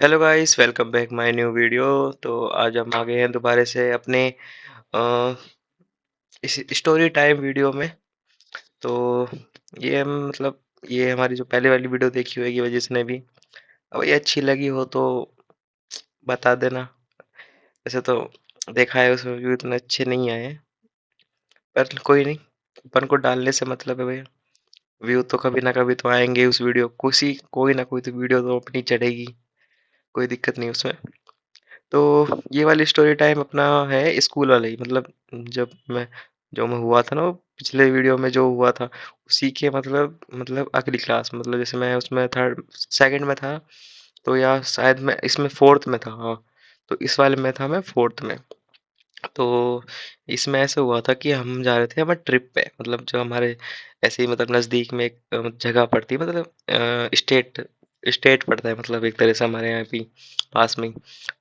Hello guys, welcome back my new video. तो आज हम आ गए हैं दोबारा से अपने अ, इस स्टोरी टाइम वीडियो में। तो ये हम मतलब ये हमारी जो पहले वाली वीडियो देखी होगी वो जिसने भी, अब ये अच्छी लगी हो तो बता देना। वैसे तो देखा है उसमें व्यू इतने अच्छे नहीं आए हैं, पर कोई नहीं, अपन को डालने से मतलब है भैया। व्यू तो कभी ना कभी तो आएंगे उस वीडियो, कोई ना कोई तो वीडियो तो अपनी चढ़ेगी, कोई दिक्कत नहीं उसमें। तो ये वाली स्टोरी टाइम अपना है स्कूल वाला ही, मतलब जब मैं जो मैं हुआ था ना वो पिछले वीडियो में जो हुआ था उसी के मतलब अगली क्लास, मतलब जैसे मैं उसमें थर्ड सेकंड में था, तो या शायद मैं इसमें फोर्थ में था। हाँ, तो इस वाले में था मैं फोर्थ में। तो इसमें ऐसा हुआ था कि हम जा रहे थे हमारे ट्रिप पे, मतलब जो हमारे ऐसे ही मतलब नज़दीक में एक जगह पड़ती है, मतलब स्टेट स्टेट पड़ता है, मतलब एक तरह से हमारे यहाँ भी पास में ही।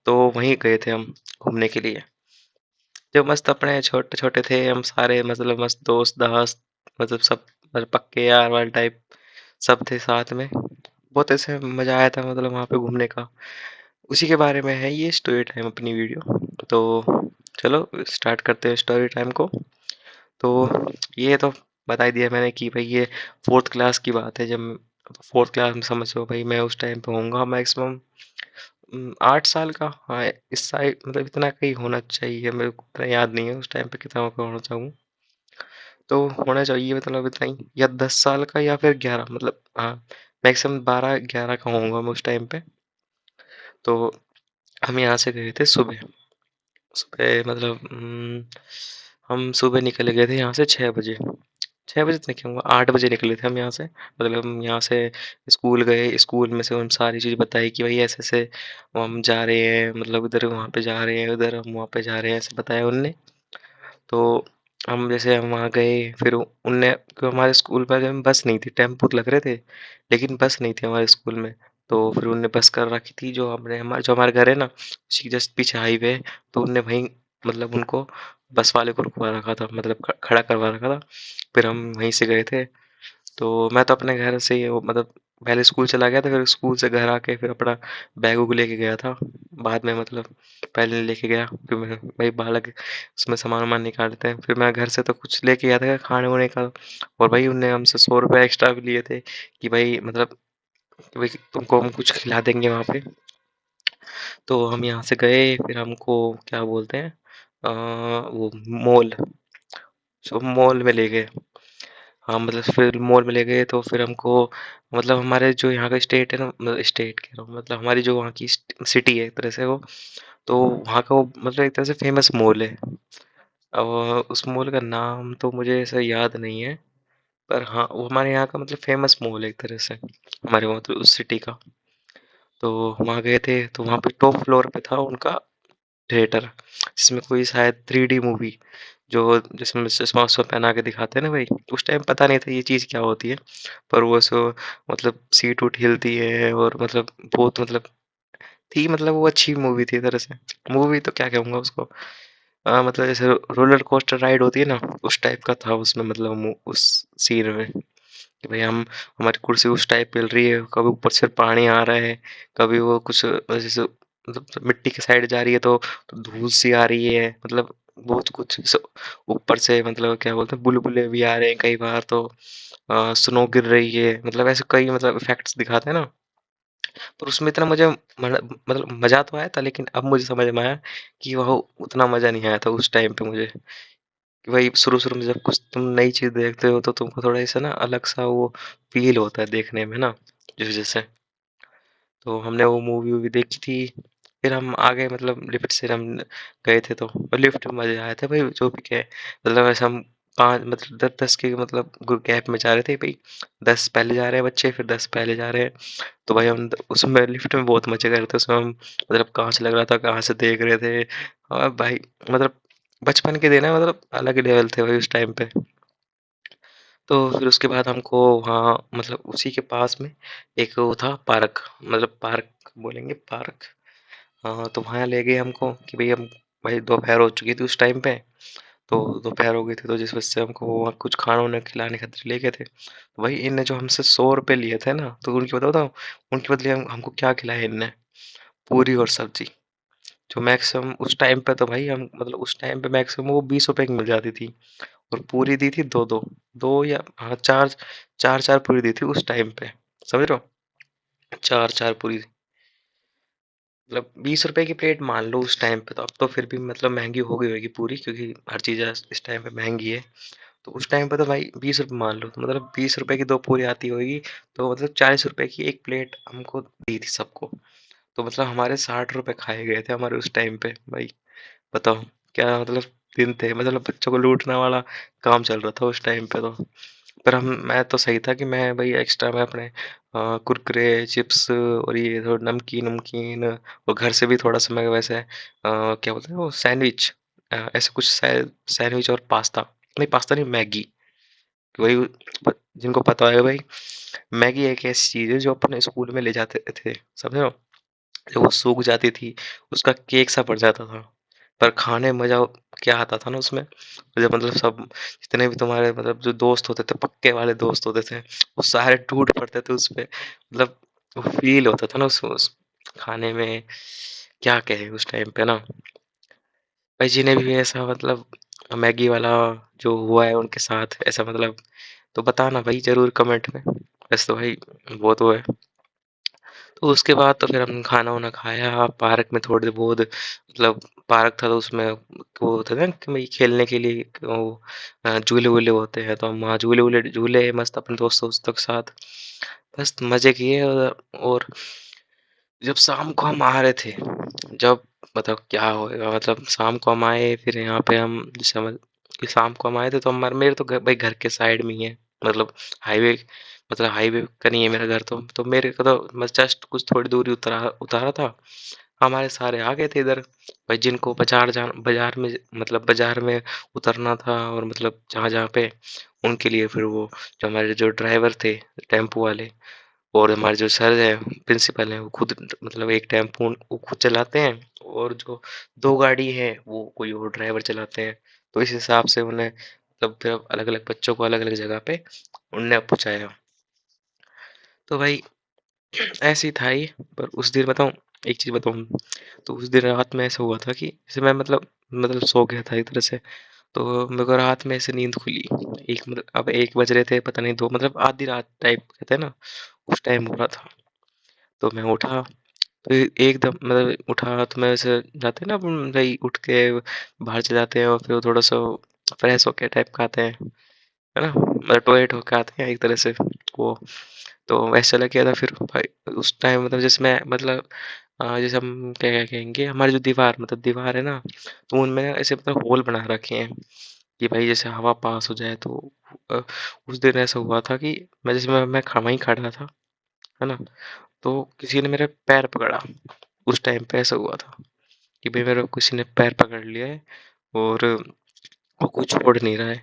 तो वहीं गए थे हम घूमने के लिए। जो मस्त अपने छोटे छोटे थे हम सारे, मतलब मस्त दोस्त दास्त, मतलब सब, मतलब पक्के यार वाले टाइप सब थे साथ में। बहुत ऐसे मजा आया था मतलब वहाँ पे घूमने का। उसी के बारे में है ये स्टोरी टाइम अपनी वीडियो। तो चलो स्टार्ट करते हैं स्टोरी टाइम को। तो ये तो बता ही दिया मैंने कि भाई ये फोर्थ क्लास की बात है, जब फोर्थ क्लास में समझो भाई मैं उस टाइम पे होऊंगा मैक्सिमम 8 साल का। हाँ, इस साइड मतलब इतना का ही होना चाहिए, मेरे को इतना याद नहीं है उस टाइम पे कितना का होना चाहूँ। तो होना चाहिए मतलब इतना ही, या 10 साल का या फिर 11, मतलब हाँ मैक्सिमम 12-11 का होऊंगा मैं उस टाइम पे। तो हम यहाँ से गए थे सुबह सुबह, मतलब हम सुबह निकले गए थे यहाँ से 6 बजे। 6 बजे तक क्या हुआ, 8 बजे निकले थे हम यहाँ से। मतलब हम यहाँ से स्कूल गए, स्कूल में से हम सारी चीज़ बताई कि भाई ऐसे ऐसे हम जा रहे हैं, मतलब इधर वहाँ पे जा रहे हैं, उधर हम वहाँ पे जा रहे हैं, ऐसे बताया उनने। तो हम जैसे हम वहाँ गए, फिर उनने, क्यों हमारे स्कूल पर बस नहीं थी, टेम्पो लग रहे थे लेकिन बस नहीं थी हमारे स्कूल में। तो फिर उनने बस कर रखी थी, जो हमारे घर है ना उसी के जस्ट पीछे हाईवे। तो उनने वहीं मतलब उनको बस वाले को रुकवा रखा था, मतलब खड़ा करवा रखा था। फिर हम वहीं से गए थे। तो मैं तो अपने घर से ही मतलब पहले स्कूल चला गया था, फिर स्कूल से घर आके फिर अपना बैग वूग लेके गया था बाद में, मतलब पहले लेके गया फिर मैं भाई बालक उसमें सामान वामान निकालते हैं। फिर मैं घर से तो कुछ लेके गया था खाने वाने का, और भाई उनने हमसे 100 रुपये एक्स्ट्रा भी लिए थे कि भाई मतलब कि भाई तुमको हम कुछ खिला देंगे वहाँ पे। तो हम यहाँ से गए, फिर हमको क्या बोलते हैं वो मॉल, सो मॉल में ले गए। हाँ, मतलब फिर मॉल में ले गए तो फिर हमको, मतलब हमारे जो यहाँ का स्टेट है ना, मतलब स्टेट कह रहा हूँ, मतलब हमारी जो वहाँ की सिटी है एक तरह से वो, तो वहाँ का वो मतलब एक तरह से फेमस मॉल है। अब उस मॉल का नाम तो मुझे ऐसा याद नहीं है, पर हाँ वो हमारे यहाँ का मतलब फेमस मॉल है एक तरह से, हमारे वहाँ तो उस सिटी का। तो वहाँ गए थे, तो वहाँ पे टॉप फ्लोर पे था उनका थिएटर, जिसमें कोई शायद 3D मूवी, जो जिसमें चश्मा वश्मा पहना के दिखाते हैं ना भाई, उस टाइम पता नहीं था ये चीज़ क्या होती है। पर वो सो मतलब सीट उट हिलती है, और मतलब बहुत मतलब थी, मतलब वो अच्छी मूवी थी एक तरह से। मूवी तो क्या कहूँगा उसको, मतलब जैसे रोलर कोस्टर राइड होती है ना, उस टाइप का था उसमें, मतलब उस सीन में कि भाई हम हमारी कुर्सी उस टाइप हिल रही है, कभी ऊपर से पानी आ रहा है, कभी वो कुछ जैसे मतलब मिट्टी की साइड जा रही है तो धूल सी आ रही है, मतलब बहुत कुछ ऊपर से मतलब क्या बोलते हैं बुलबुले भी आ रहे हैं कई बार, तो स्नो गिर रही है, मतलब ऐसे कई मतलब इफेक्ट्स दिखाते हैं ना। पर उसमें इतना मुझे मतलब मजा तो आया था, लेकिन अब मुझे समझ में आया कि वह उतना मजा नहीं आया था उस टाइम पे मुझे। कि भाई शुरू शुरू में जब कुछ तुम नई चीज देखते हो तो तुमको थोड़ा ऐसा ना अलग सा वो फील होता है देखने में ना, जिस वजह से। तो हमने वो मूवी वूवी देखी थी। फिर हम आगे मतलब लिफ्ट से हम गए थे, तो लिफ्ट में मजा आया था भाई, जो भी कहे, मतलब ऐसा हम पाँच मतलब 10-10 के मतलब गैप में जा रहे थे भाई। 10 पहले जा रहे हैं बच्चे, फिर 10 पहले जा रहे हैं। तो भाई हम उसमें लिफ्ट में बहुत मजे कर रहे थे, उसमें हम मतलब कांच लग रहा था, कहाँ से देख रहे थे। और भाई मतलब बचपन के दिन है, मतलब अलग ही लेवल थे भाई उस टाइम पे। तो फिर उसके बाद हमको वहाँ मतलब उसी के पास में एक वो था पार्क, मतलब पार्क बोलेंगे पार्क। हाँ, तो वहाँ ले गए हमको कि भाई हम, भाई दोपहर हो चुकी थी उस टाइम पे। तो दोपहर हो गई थी, तो जिस वजह से हमको वहाँ कुछ खाना वाना खिलाने खातिर ले गए थे। तो भाई इनने जो हमसे 100 रुपये लिए थे ना, तो उनकी बताओ, उनके बदले हमको क्या खिलाया इनने। पूरी और सब्जी, जो मैक्सिमम उस टाइम पे तो भाई हम मतलब उस टाइम पे मैक्सिमम वो 20 रुपए की मिल जाती थी। और पूरी दी थी दो दो, दो या हाँ चार, चार चार पूरी दी थी उस टाइम पे, समझ रहे हो, चार चार पूरी। मतलब 20 रुपए की प्लेट मान लो उस टाइम पे, तो अब तो फिर भी मतलब महंगी हो गई होगी पूरी, क्योंकि हर चीज़ इस टाइम पे महंगी है। तो उस टाइम पे तो भाई 20 रुपये मान लो, तो मतलब 20 रुपए की दो पूरी आती होगी, तो मतलब 40 रुपए की एक प्लेट हमको दी थी सबको। तो मतलब हमारे 60 रुपए खाए गए थे हमारे उस टाइम पे भाई। बताओ क्या मतलब दिन थे, मतलब बच्चों को लूटने वाला काम चल रहा था उस टाइम पे तो। पर हम मैं तो सही था कि मैं भाई एक्स्ट्रा में अपने कुरकुरे चिप्स और ये थोड़ा नमकीन नमकीन, और घर से भी थोड़ा सा मैं वैसे क्या बोलते हैं वो सैंडविच, ऐसे कुछ सैंडविच और पास्ता, नहीं पास्ता नहीं मैगी, वही जिनको पता है भाई, मैगी एक ऐसी चीज है जो अपन स्कूल में ले जाते थे, समझे हो, जब वो सूख जाती थी, उसका केक सा बन जाता था। पर खाने में मजा क्या आता था ना उसमें, जब मतलब सब जितने भी तुम्हारे मतलब जो दोस्त होते थे, पक्के वाले दोस्त होते थे, वो सारे टूट पड़ते थे उस पे, मतलब वो फील होता था ना उस खाने में, क्या कहे उस टाइम पे ना। भाई जिन्हें भी ऐसा मतलब मैगी वाला जो हुआ है उनके साथ ऐसा मतलब, तो बताना भाई जरूर कमेंट में। वैसे तो भाई वो तो है। तो उसके बाद तो फिर हमने खाना वाना खाया पार्क में थोड़ी बहुत, मतलब पार्क था तो उसमें वो होता था ना कि भाई खेलने के लिए वो झूले वूले होते हैं, तो हम वहाँ झूले वूले झूले मस्त अपने दोस्तों के साथ, बस मजे किए। और जब शाम को हम आ रहे थे, जब मतलब क्या होएगा, मतलब शाम को हम आए फिर यहाँ पे हम जैसे कि शाम को हम आए थे तो हमारे मेरे तो भाई घर के साइड में ही है, मतलब हाईवे, मतलब हाईवे का नहीं है मेरा घर, तो मेरे को तो मैं जस्ट कुछ थोड़ी दूरी उतरा उतारा था, हमारे सारे आ गए थे इधर। भाई जिनको बाजार में मतलब बाजार में उतरना था, और मतलब जहाँ जहाँ पे उनके लिए फिर वो जो हमारे जो ड्राइवर थे टेम्पो वाले, और हमारे जो सर है प्रिंसिपल है, वो खुद मतलब एक टेम्पो वो खुद चलाते हैं, और जो दो गाड़ी है वो कोई और ड्राइवर चलाते हैं। तो इस हिसाब से उन्हें मतलब फिर अलग अलग बच्चों को अलग अलग जगह पे उनने पहुंचाया। तो भाई ऐसे ही था ये। पर उस दिन बताऊं, एक चीज बताऊं, तो उस दिन रात में ऐसा हुआ था कि जैसे मैं मतलब सो गया था एक तरह से, तो मेरे को रात में ऐसे नींद खुली, एक मतलब अब 1 बज रहे थे पता नहीं, दो मतलब आधी रात टाइप कहते हैं ना, उस टाइम हो रहा था। तो मैं उठा, तो एकदम मतलब उठा तो मैं ऐसे जाते हैं ना अपन भाई, उठ के बाहर चले जाते हैं और फिर थोड़ा सा फ्रेश होके टाइप का आते हैं, है ना, मतलब टॉयलेट होके आते हैं एक तरह से वो। तो वैसे लग गया था फिर भाई उस टाइम, मतलब जैसे मैं मतलब जैसे हम क्या क्या कहेंगे, हमारी जो दीवार मतलब दीवार है ना, तो उनमें ना ऐसे मतलब होल बना रखे हैं कि भाई जैसे हवा पास हो जाए तो अ, उस दिन ऐसा हुआ था कि मैं जैसे वहीं खड़ा था, है ना, तो किसी ने मेरा पैर पकड़ा। उस टाइम पे ऐसा हुआ था कि भाई मेरा किसी ने पैर पकड़ लिया है, और वो कुछ छोड़ नहीं रहा है।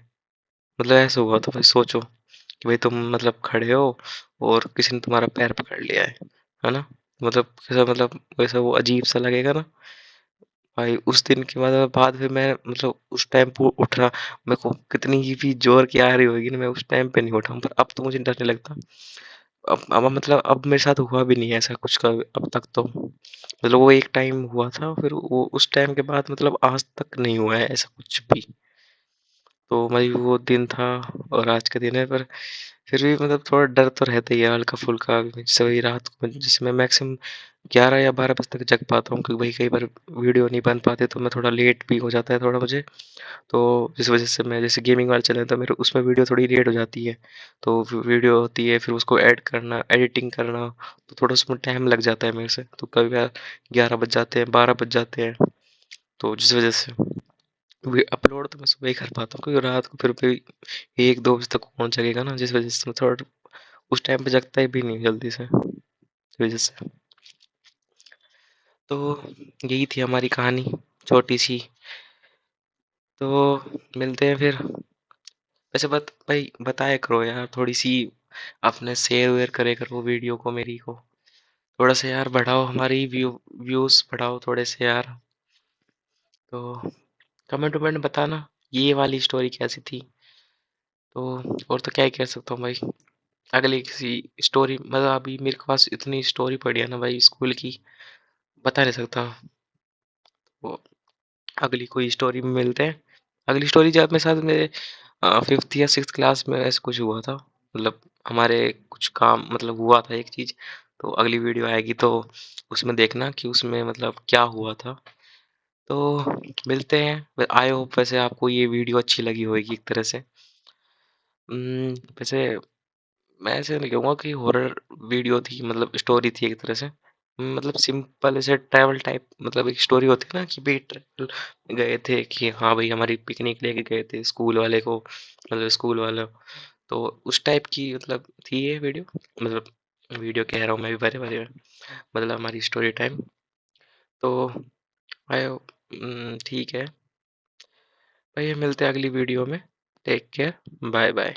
मतलब ऐसा हुआ था भाई, सोचो कि भाई तुम मतलब खड़े हो और किसी ने तुम्हारा पैर पकड़ लिया है ना, मतलब कैसा मतलब वैसा वो अजीब सा लगेगा ना। भाई उस दिन के बाद फिर मैं मतलब उस टाइम पे उठ रहा, मेरे को कितनी ही भी जोर की आ रही होगी ना, मैं उस टाइम पे नहीं उठा हूँ, पर अब तो मुझे डर नहीं लगता। अब मतलब अब मेरे साथ हुआ भी नहीं है ऐसा कुछ का अब तक तो, मतलब वो एक टाइम हुआ था, फिर वो उस टाइम के बाद मतलब आज तक नहीं हुआ है ऐसा कुछ भी। तो भाई वो दिन था और आज का दिन है, पर फिर भी मतलब थोड़ा डर तो रहता ही है हल्का फुल्का। जैसे वही रात को जैसे मैं मैक्सिमम 11 या 12 बजे तक जग पाता हूँ, क्योंकि भाई कई बार वीडियो नहीं बन पाते तो मैं थोड़ा लेट भी हो जाता है थोड़ा मुझे। तो जिस वजह से मैं जैसे गेमिंग वाला चला तो मेरे उसमें वीडियो थोड़ी लेट हो जाती है, तो वीडियो होती है फिर उसको ऐड करना एडिटिंग करना, तो थोड़ा उसमें टाइम लग जाता है मेरे से, तो कभी बार 11 बज जाते हैं 12 बज जाते हैं। तो जिस वजह से अपलोड तो मैं सुबह ही कर पाता हूँ, क्योंकि रात को फिर भी 1-2 बजे तक कौन जगेगा ना, जिस वजह से मैं थोड़ा उस टाइम पे जगता ही भी नहीं जल्दी से, इस वजह से। तो यही थी हमारी कहानी छोटी सी। तो मिलते हैं फिर। वैसे भाई बताया करो यार थोड़ी सी, अपने शेयर वेयर करे करो वीडियो को मेरी को, थोड़ा सा यार बढ़ाओ हमारी व्यूज बढ़ाओ थोड़े से यार। तो कमेंट वमेंट बताना ये वाली स्टोरी कैसी थी। तो और तो क्या ही कह सकता हूँ भाई, अगली किसी स्टोरी मतलब अभी मेरे पास इतनी स्टोरी पड़ी है ना भाई स्कूल की, बता नहीं सकता। वो अगली कोई स्टोरी में मिलते हैं। अगली स्टोरी जब मेरे साथ मेरे 5th या 6th क्लास में ऐसा कुछ हुआ था। मतलब हमारे कुछ काम मतलब हुआ था एक चीज़, तो अगली वीडियो आएगी तो उसमें देखना कि उसमें मतलब क्या हुआ था। तो मिलते हैं। आई होप वैसे आपको ये वीडियो अच्छी लगी होगी एक तरह से। वैसे मैं ऐसे नहीं कहूँगा कि हॉरर वीडियो थी, मतलब स्टोरी थी एक तरह से। मतलब सिंपल ऐसे ट्रैवल टाइप, मतलब एक स्टोरी होती है ना कि भाई ट्रैवल गए थे कि हाँ भाई हमारी पिकनिक लेके गए थे स्कूल वाले को, मतलब स्कूल वाला। तो उस टाइप की मतलब थी ये वीडियो। मतलब वीडियो कह रहा हूँ मैं भी बारे बारे में, मतलब हमारी स्टोरी टाइम। तो आए ठीक है भाई, मिलते हैं अगली वीडियो में। Take care, bye bye.